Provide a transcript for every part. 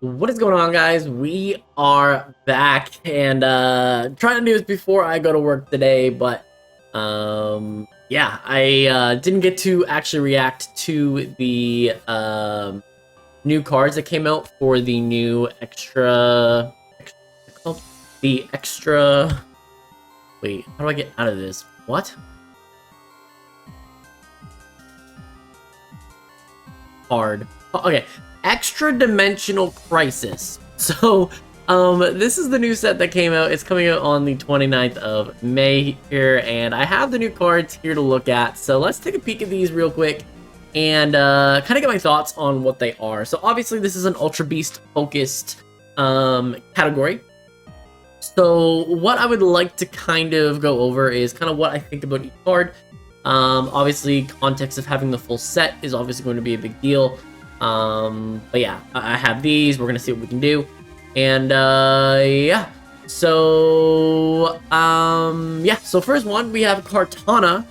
What is going on, guys? We are back and trying to do this before I go to work today, but yeah, I didn't get to actually react to the new cards that came out for the new the extra. Wait, how do I get out of this? What? Hard. Oh, okay. Extra-dimensional crisis. So, this is the new set that came out. It's coming out on the 29th of May here, and I have the new cards here to look at. So let's take a peek at these real quick and kind of get my thoughts on what they are. So obviously this is an Ultra Beast focused category. So what I would like to kind of go over is kind of what I think about each card. Obviously, context of having the full set is obviously going to be a big deal. But yeah, I have these. We're gonna see what we can do, and yeah. So yeah. So first one, we have Kartana,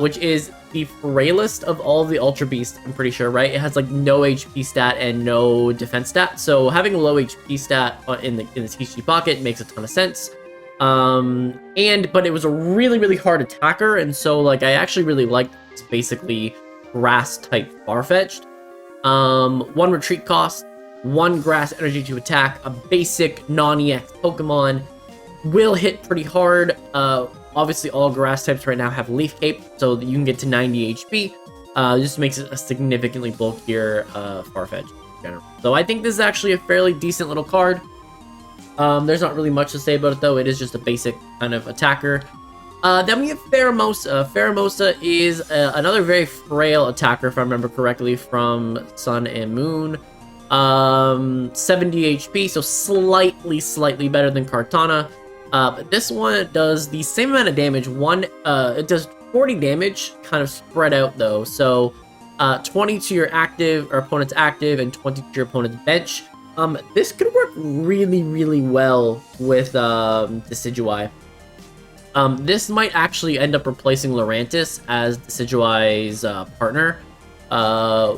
which is the frailest of all the Ultra Beasts. I'm pretty sure, right? It has like no HP stat and no defense stat. So having a low HP stat in the TCG pocket makes a ton of sense. But it was a really hard attacker, and so like I actually really liked this basically grass type Farfetch'd. 1 retreat cost, 1 grass energy to attack, a basic non-EX Pokemon, will hit pretty hard. Obviously all grass types right now have Leaf Cape, so that you can get to 90 HP. This makes it a significantly bulkier Farfetch'd in general. So I think this is actually a fairly decent little card. There's not really much to say about it though. It is just a basic kind of attacker. Then we have Pheromosa. Pheromosa is another very frail attacker, if I remember correctly, from Sun and Moon. 70 HP, so slightly better than Kartana. But this one does the same amount of damage. It does 40 damage, kind of spread out though. So 20 to your active or opponent's active, and 20 to your opponent's bench. This could work really well with Decidueye. This might actually end up replacing Lurantis as Decidueye's partner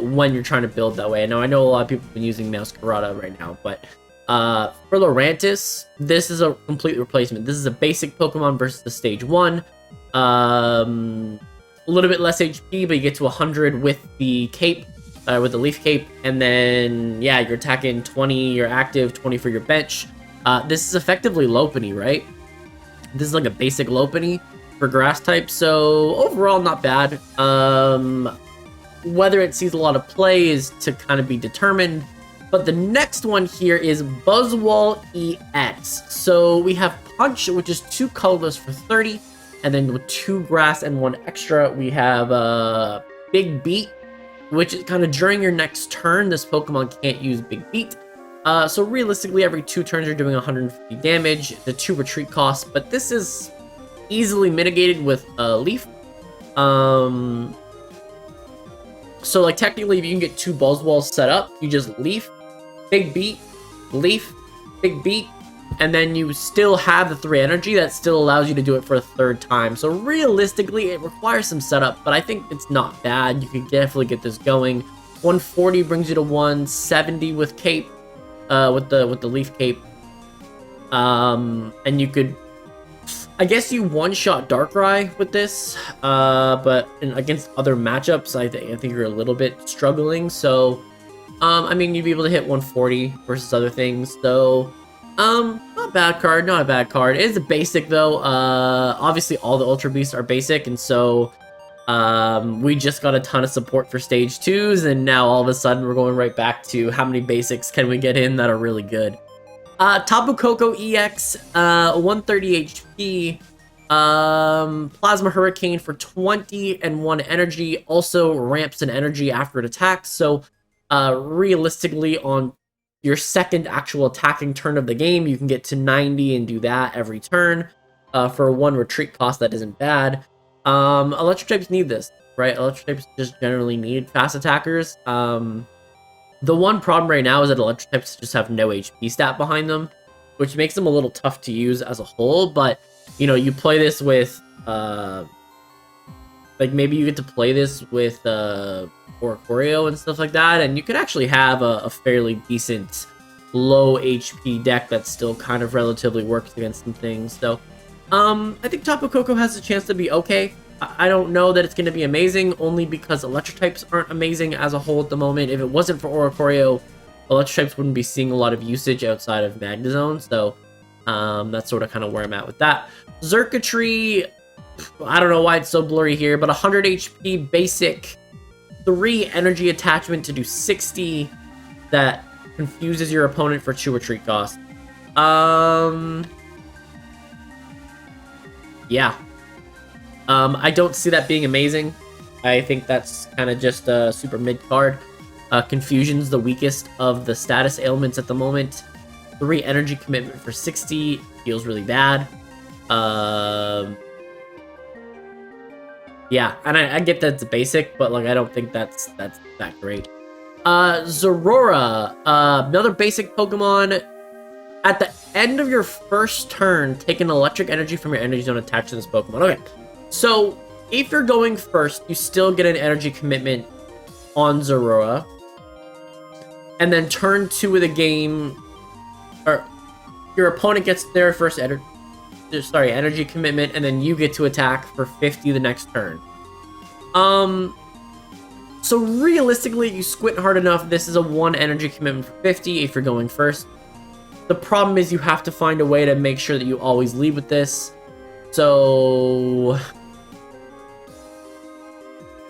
when you're trying to build that way. I know a lot of people have been using Masquerada right now, but for Lurantis, this is a complete replacement. This is a basic Pokemon versus the Stage 1. A little bit less HP, but you get to 100 with the cape, with the Leaf Cape, and then, yeah, you're attacking 20, you're active, 20 for your bench. This is effectively Lopunny, right? This is like a basic Lopunny for grass type, so overall not bad. Whether it sees a lot of play is to kind of be determined. But the next one here is Buzzwole EX. So we have Punch, which is 2 colorless for 30, and then with 2 grass and 1 extra, we have Big Beat, which is kind of during your next turn, this Pokemon can't use Big Beat. So realistically, every 2 turns you're doing 150 damage, the 2 retreat costs, but this is easily mitigated with Leaf. So like technically, if you can get 2 Buzzwoles set up, you just Leaf, Big Beat, Leaf, Big Beat, and then you still have the 3 energy that still allows you to do it for a 3rd time. So realistically, it requires some setup, but I think it's not bad. You can definitely get this going. 140 brings you to 170 with Cape. With the Leaf Cape, and you could, I guess, you one-shot Darkrai with this, but against other matchups, I think you're a little bit struggling. So, I mean, you'd be able to hit 140 versus other things. So, not a bad card, not a bad card. It is a basic though. Obviously, all the Ultra Beasts are basic, and so. We just got a ton of support for stage 2s, and now all of a sudden we're going right back to how many basics can we get in that are really good. Tapu Koko EX, 130 HP, Plasma Hurricane for 20 and 1 energy, also ramps an energy after it attacks, so realistically on your 2nd actual attacking turn of the game, you can get to 90 and do that every turn. For 1 retreat cost, that isn't bad. Electric types need this, right? Electric types just generally need fast attackers. The one problem right now is that electric types just have no HP stat behind them, which makes them a little tough to use as a whole. But, you know, you play this with, like, maybe you get to play this with, Oricorio and stuff like that, and you could actually have a fairly decent low HP deck that still kind of relatively works against some things. So, I think Tapu Koko has a chance to be okay. I don't know that it's going to be amazing, only because electric types aren't amazing as a whole at the moment. If it wasn't for Oricorio, electric types wouldn't be seeing a lot of usage outside of Magnezone. So, that's sort of kind of where I'm at with that. Xurkitree, I don't know why it's so blurry here, but 100 HP basic, 3 energy attachment to do 60 that confuses your opponent for 2 retreat cost. Yeah. I don't see that being amazing. I think that's kind of just a super mid card. Confusion's the weakest of the status ailments at the moment. 3 energy commitment for 60 feels really bad. Yeah, and I get that it's basic, but like I don't think that's that great. Zorora, another basic Pokemon. At the end of your first turn, take an electric energy from your energy zone attached to this Pokemon. Okay, so if you're going first, you still get an energy commitment on Zorora. And then turn 2 of the game, or your opponent gets their first energy commitment, and then you get to attack for 50 the next turn. So realistically, you squint hard enough, this is a 1 energy commitment for 50 if you're going first. The problem is you have to find a way to make sure that you always lead with this. So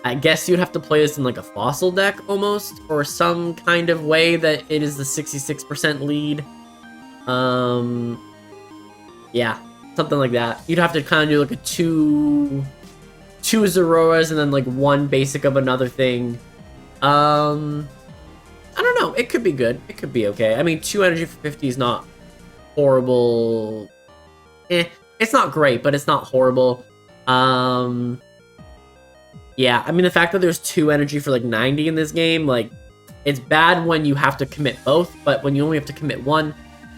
I guess you'd have to play this in like a fossil deck almost, or some kind of way that it is the 66% lead. Yeah, something like that. You'd have to kind of do like a two Zororas and then like 1 basic of another thing. I don't know. It could be good. It could be okay. I mean, 2 energy for 50 is not horrible. It's not great, but it's not horrible. Yeah, I mean, the fact that there's 2 energy for like 90 in this game, like, it's bad when you have to commit both, but when you only have to commit 1,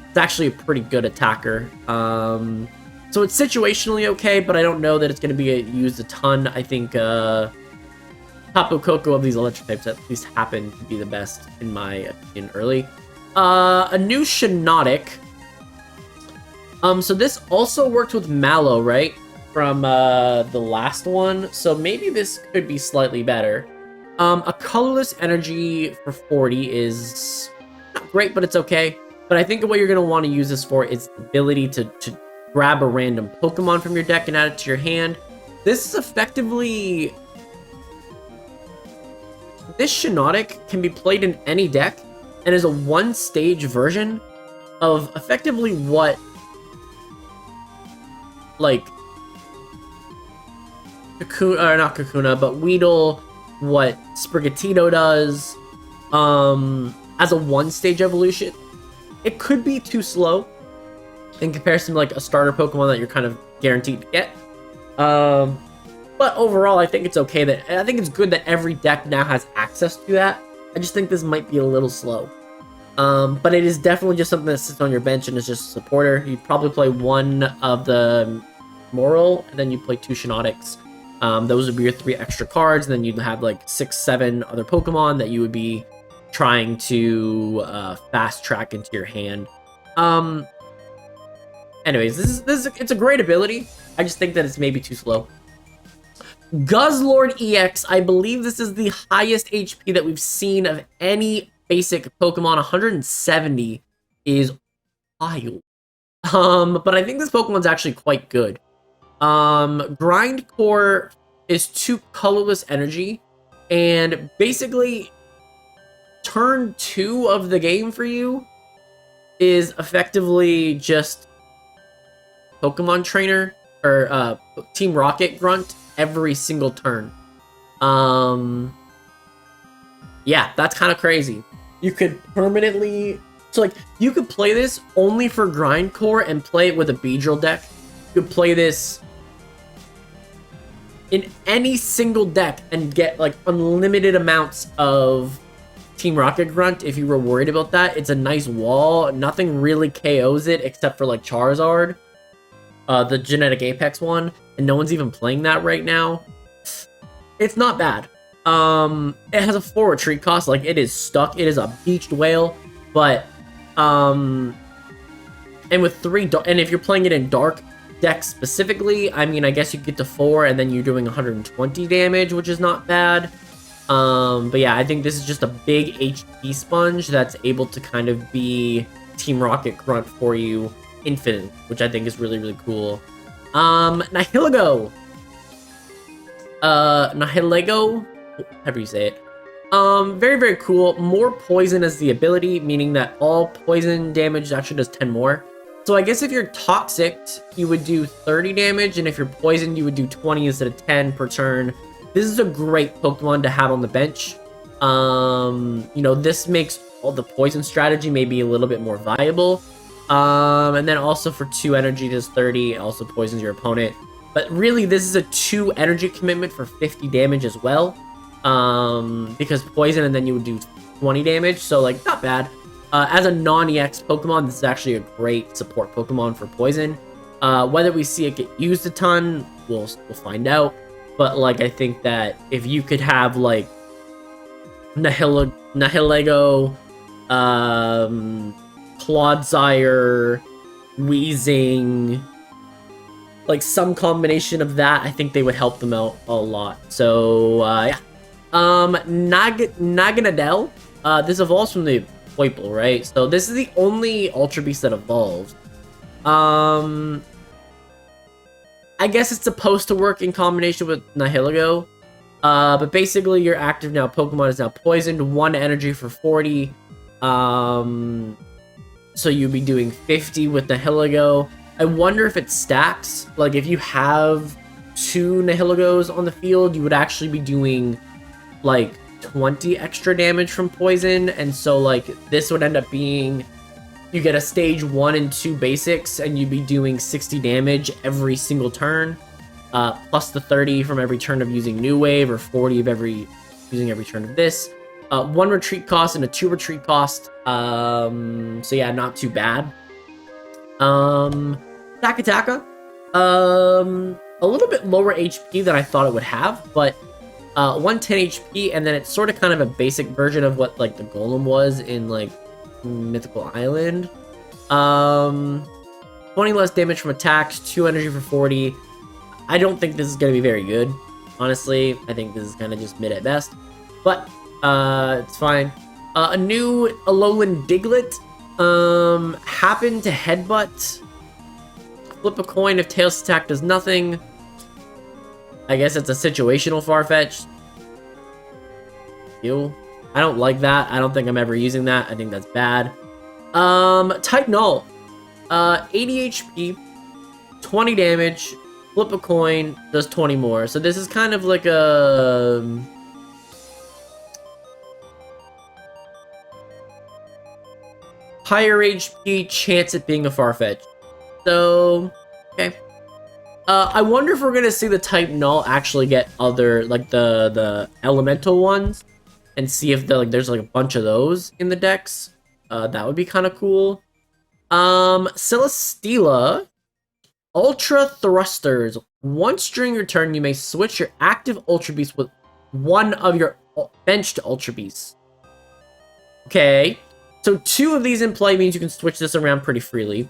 it's actually a pretty good attacker. So it's situationally okay, but I don't know that it's going to be used a ton. I think Tapu Koko of these electric types at least happen to be the best, in my opinion, early. A new Shiinotic. So this also worked with Mallow, right? From the last one, so maybe this could be slightly better. A colorless energy for 40 is not great, but it's okay. But I think what you're going to want to use this for is the ability to grab a random Pokemon from your deck and add it to your hand. This is effectively... This Shiinotic can be played in any deck and is a 1-stage version of effectively what, like, not Kakuna, but Weedle, what Sprigatito does, as a 1-stage evolution. It could be too slow in comparison to like a starter Pokemon that you're kind of guaranteed to get. But overall, I think it's okay I think it's good that every deck now has access to that. I just think this might be a little slow. But it is definitely just something that sits on your bench and is just a supporter. You'd probably play 1 of the Moral, and then you play 2 Shiinotics. Those would be your 3 extra cards, and then you'd have like 6, 7 other Pokemon that you would be trying to fast track into your hand. Anyways, it's a great ability. I just think that it's maybe too slow. Guzzlord EX, I believe this is the highest HP that we've seen of any basic Pokemon. 170 is wild. But I think this Pokemon's actually quite good. Grindcore is 2 colorless energy, and basically turn 2 of the game for you is effectively just Pokemon Trainer or Team Rocket Grunt every single turn. Yeah, that's kind of crazy. You could permanently, so like you could play this only for Grindcore and play it with a Beedrill deck. You could play this in any single deck and get like unlimited amounts of Team Rocket Grunt if you were worried about that. It's a nice wall. Nothing really KOs it except for like Charizard, the Genetic Apex one, and no one's even playing that right now. It's not bad. It has a 4 retreat cost. Like, it is stuck. It is a beached whale, but And with 3 and if you're playing it in dark decks specifically, I mean, I guess you get to 4 and then you're doing 120 damage, which is not bad. But yeah, I think this is just a big HP sponge that's able to kind of be Team Rocket grunt for you infinite, which I think is really, really cool. Nihilego. Nihilego, however you say it. Very, very cool. More poison as the ability, meaning that all poison damage actually does 10 more. So I guess if you're toxic, you would do 30 damage, and if you're poisoned, you would do 20 instead of 10 per turn. This is a great Pokemon to have on the bench. You know, this makes all the poison strategy maybe a little bit more viable. And then also for 2 energy does 30, also poisons your opponent. But really, this is a 2 energy commitment for 50 damage as well. Because poison and then you would do 20 damage, so like not bad. As a non-EX Pokemon, this is actually a great support Pokemon for poison. Whether we see it get used a ton, we'll find out. But like, I think that if you could have like Nihilego, Clodsire, Weezing, like some combination of that, I think they would help them out a lot. So yeah. Naganadel, this evolves from the Poipole, right? So this is the only Ultra Beast that evolves. I guess it's supposed to work in combination with Nihilego. But basically your active now Pokemon is now poisoned, 1 energy for 40. So you'd be doing 50 with Nihilego. I wonder if it stacks. Like if you have 2 Nihilegos on the field, you would actually be doing like 20 extra damage from poison, and so like this would end up being, you get a stage 1 and 2 basics and you'd be doing 60 damage every single turn, plus the 30 from every turn of using New Wave, or 40 of using every turn of this. 1 retreat cost and a 2 retreat cost, so yeah, not too bad. Takataka, a little bit lower HP than I thought it would have, but 110 HP, and then it's sort of kind of a basic version of what like the Golem was in like Mythical Island. 20 less damage from attacks, 2 energy for 40. I don't think this is going to be very good, honestly. I think this is kind of just mid at best, but it's fine. A new Alolan Diglett happened to headbutt. Flip a coin if Tails attack does nothing. I guess it's a situational Farfetch. Ew. I don't like that. I don't think I'm ever using that. I think that's bad. Type Null. 80 HP, 20 damage, flip a coin, does 20 more. So this is kind of like a... higher HP, chance at being a Farfetch. So, okay. I wonder if we're gonna see the Type Null actually get other, like the elemental ones, and see if there's like a bunch of those in the decks. That would be kind of cool. Celesteela, Ultra Thrusters. Once during your turn, you may switch your active Ultra Beast with one of your benched Ultra Beasts. Okay, so 2 of these in play means you can switch this around pretty freely.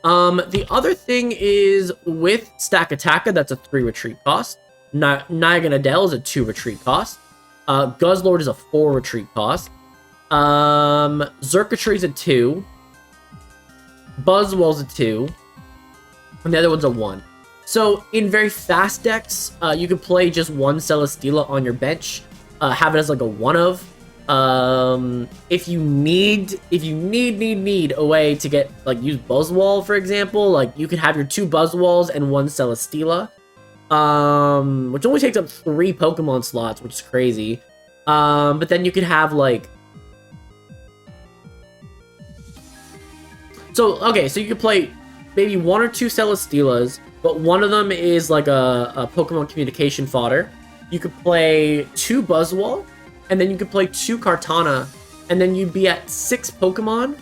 The other thing is with Stakataka, that's a 3 retreat cost. Naganadel is a 2 retreat cost. Guzzlord is a 4 retreat cost. Xurkitree is a 2. Buzzwell's a 2. And the other one's a 1. So in very fast decks, you can play just 1 Celesteela on your bench. Have it as like a 1-of. If you need a way to get, like, use Buzzwole, for example, like, you could have your 2 Buzzwoles and 1 Celesteela, which only takes up 3 Pokemon slots, which is crazy. But then you could have, like, so you could play maybe 1 or 2 Celesteelas, but one of them is like a Pokemon communication fodder. You could play 2 Buzzwole, and then you could play 2 Kartana, and then you'd be at 6 Pokemon.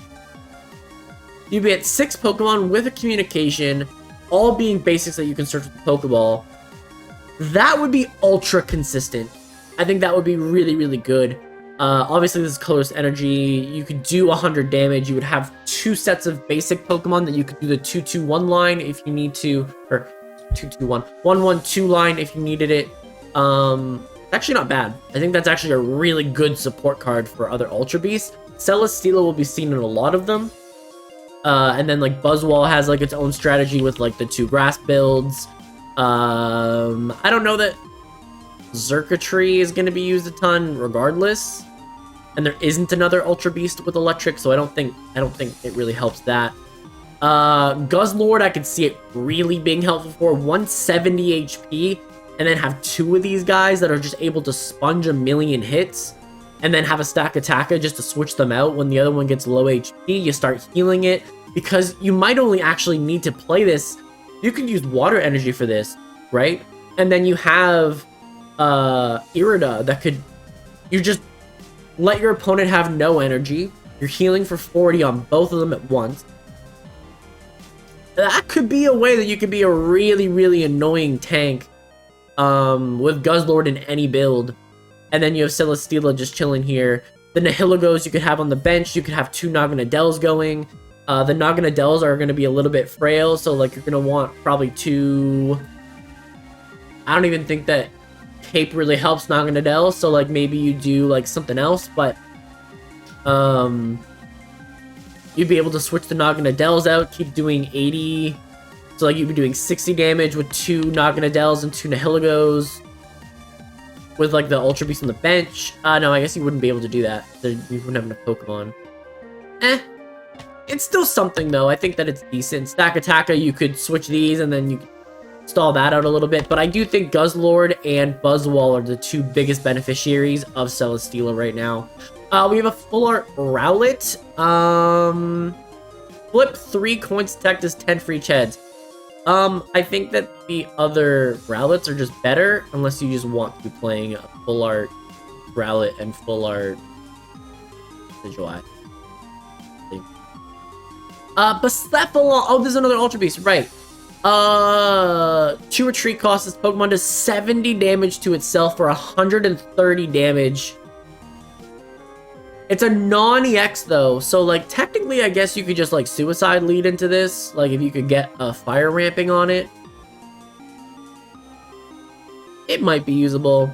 You'd be at 6 Pokemon with a communication, all being basics that you can search with the Pokeball. That would be ultra consistent. I think that would be really, really good. Obviously, this is colorless energy. You could do 100 damage. You would have 2 sets of basic Pokemon that you could do the 2-2-1 line if you need to, or 2-2-1, 1-1-2 line if you needed it. Actually not bad. I think that's actually a really good support card for other Ultra Beasts. Celesteela will be seen in a lot of them. And then like Buzzwole has like its own strategy with like the 2 grass builds. I don't know that Xurkitree is going to be used a ton regardless. And there isn't another Ultra Beast with electric, so I don't think it really helps that. Guzzlord, I could see it really being helpful for 170 HP, and then have 2 of these guys that are just able to sponge a million hits, and then have a stack Attacker just to switch them out when the other one gets low HP. You start healing it, because you might only actually need to play this. You could use water energy for this, right? And then you have Irida that could, you just let your opponent have no energy. You're healing for 40 on both of them at once. That could be a way that you could be a really, really annoying tank with Guzzlord in any build. And then you have Celesteela just chilling here. The Nihilogos you could have on the bench. You could have 2 Naganadels going. The Naganadels are going to be a little bit frail, so like you're going to want probably 2... I don't even think that Cape really helps Naganadel, so like maybe you do like something else, but you'd be able to switch the Naganadels out, keep doing 80, so like you'd be doing 60 damage with 2 Naganadels and 2 Nihilogos with like the Ultra Beast on the bench. No, I guess you wouldn't be able to do that. You wouldn't have enough Pokemon. It's still something though. I think that it's decent. Stack Attacker, you could switch these and then you could stall that out a little bit, but I do think Guzzlord and Buzzwole are the 2 biggest beneficiaries of Celesteela right now. We have a full art Rowlet. Flip 3 coins detect as 10 for each heads. I think that the other Rowlets are just better, unless you just want to be playing a full art Rowlet and full art Visual. Blacephalon. Oh, there's another Ultra Beast, right? 2 retreat costs. This Pokemon does 70 damage to itself for 130 damage. It's a non-EX though, so like technically I guess you could just like suicide lead into this, like if you could get a fire ramping on it. It might be usable.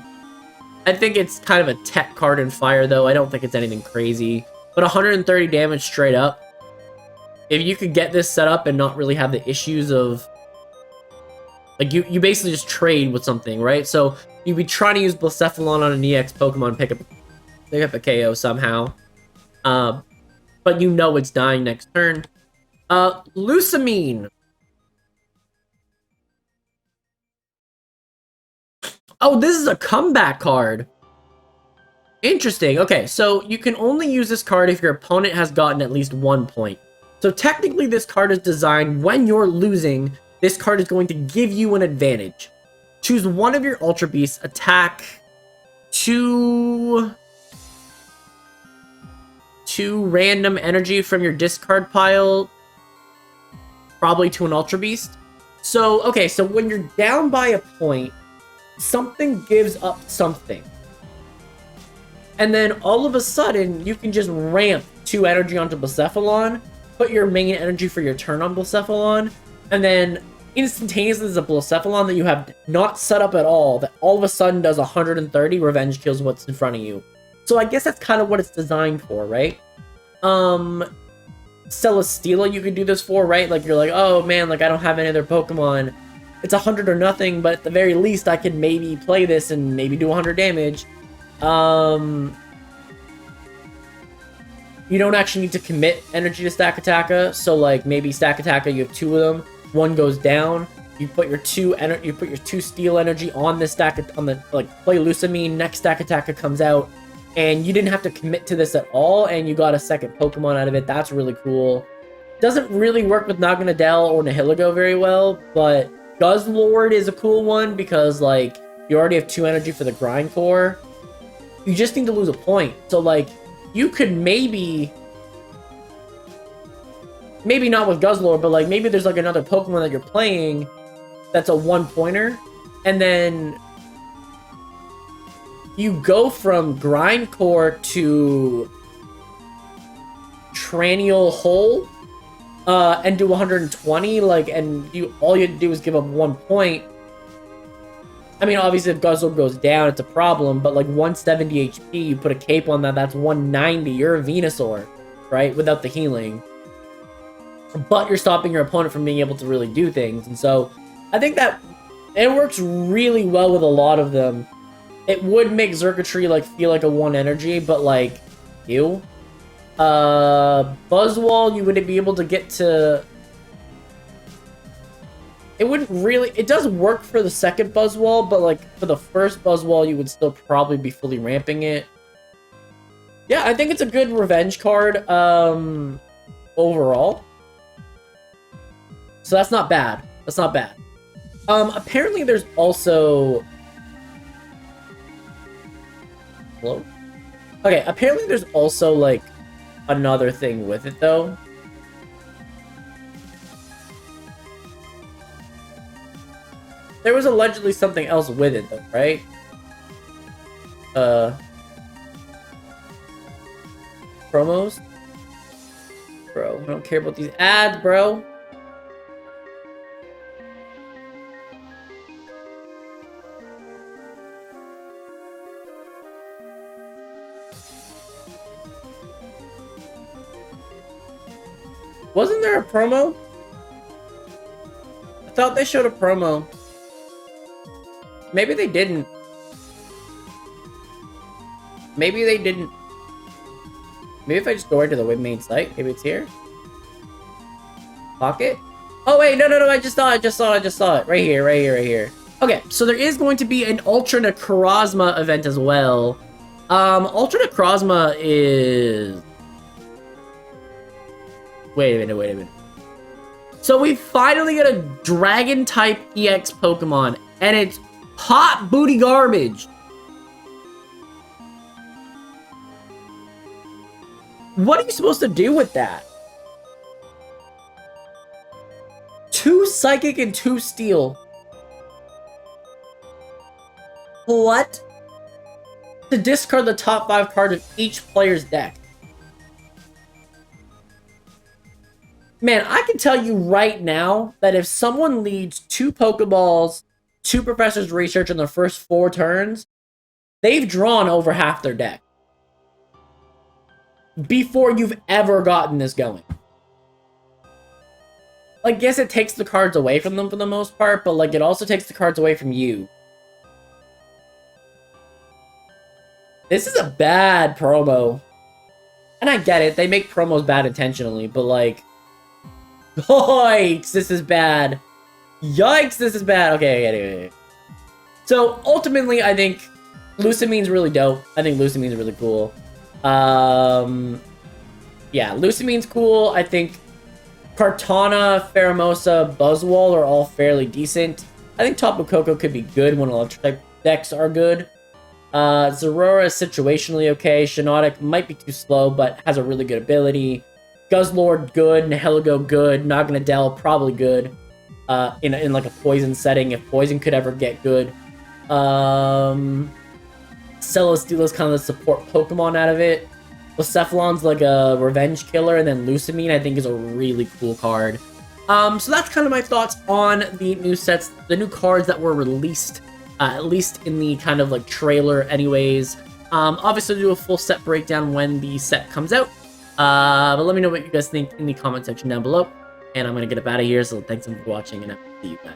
I think it's kind of a tech card in fire though. I don't think it's anything crazy. But 130 damage straight up. If you could get this set up and not really have the issues of like you basically just trade with something, right? So you'd be trying to use Blacephalon on an EX Pokemon, pick up a KO somehow. But you know it's dying next turn. Lusamine. Oh, this is a comeback card. Interesting. Okay, so you can only use this card if your opponent has gotten at least 1 point. So technically this card is designed when you're losing, this card is going to give you an advantage. Choose one of your Ultra Beasts, attack 2 random energy from your discard pile, probably to an Ultra Beast. So, okay, so when you're down by a point, something gives up something. And then all of a sudden, you can just ramp 2 energy onto Blacephalon, put your main energy for your turn on Blacephalon, and then instantaneously there's a Blacephalon that you have not set up at all, that all of a sudden does 130, revenge kills what's in front of you. So I guess that's kind of what it's designed for, right? Celesteela you could do this for, right? Like, you're like, oh man, like I don't have any other Pokemon. It's 100 or nothing, but at the very least I could maybe play this and maybe do 100 damage. You don't actually need to commit energy to Stack Attacker, so like maybe Stack Attacker, you have 2 of them, 1 goes down, you put your 2 steel energy on this stack, on the, like, play Lusamine, next Stack Attacker comes out, and you didn't have to commit to this at all, and you got a second Pokemon out of it. That's really cool. Doesn't really work with Naganadel or Nihilego very well, but Guzzlord is a cool one because, like, you already have 2 energy for the Grindcore. You just need to lose a point. So, like, you could maybe not with Guzzlord, but, like, maybe there's, like, another Pokemon that you're playing that's a 1-pointer, and then you go from Grindcore to Tranial Hole and do 120, like, and all you have to do is give up 1 point. I mean, obviously, if Guzzle goes down, it's a problem, but like 170 HP, you put a cape on that, that's 190. You're a Venusaur, right? Without the healing. But you're stopping your opponent from being able to really do things. And so I think that it works really well with a lot of them. It would make Xurkitree like feel like a 1 energy, but like, ew. Buzzwole, you wouldn't be able to get to... It wouldn't really... It does work for the second Buzzwole, but like for the first Buzzwole, you would still probably be fully ramping it. Yeah, I think it's a good revenge card overall. So that's not bad. That's not bad. Apparently there's also... Hello? Okay, apparently there's also, like, another thing with it, though. There was allegedly something else with it, though, right? Promos? Bro, I don't care about these ads, bro. Wasn't there a promo? I thought they showed a promo. Maybe they didn't. Maybe they didn't. Maybe if I just go right to the main site, maybe it's here. Pocket? Oh wait, no, I just saw it. Right here. Okay, so there is going to be an Ultra Necrozma event as well. Ultra Necrozma is... Wait a minute. So we finally get a Dragon-type EX Pokemon, and it's hot booty garbage. What are you supposed to do with that? 2 Psychic and 2 Steel. What? To discard the top 5 cards of each player's deck. Man, I can tell you right now that if someone leads 2 Pokeballs, 2 Professor's Research in their first 4 turns, they've drawn over half their deck. Before you've ever gotten this going. Like, yes, it takes the cards away from them for the most part, but, like, it also takes the cards away from you. This is a bad promo. And I get it, they make promos bad intentionally, but, like... Yikes, this is bad. Yikes, this is bad. Okay, anyway. So, ultimately, I think Lucamine's really dope. I think Lucamine's really cool. Yeah, Lucamine's cool. I think Kartana, Pheromosa, Buzzwole are all fairly decent. I think Tapu Koko could be good when Electric-type decks are good. Zorora is situationally okay. Shiinotic might be too slow, but has a really good ability. Guzzlord, good. Nihilego, good. Naganadel, probably good. In like a poison setting, if poison could ever get good. Celesteela's kind of the support Pokemon out of it. Blacephalon's like a revenge killer, and then Lucamine I think is a really cool card. So that's kind of my thoughts on the new sets, the new cards that were released, at least in the kind of like trailer anyways. Obviously I'll do a full set breakdown when the set comes out. But let me know what you guys think in the comment section down below. And I'm going to get up out of here, so thanks for watching, and I'll see you guys.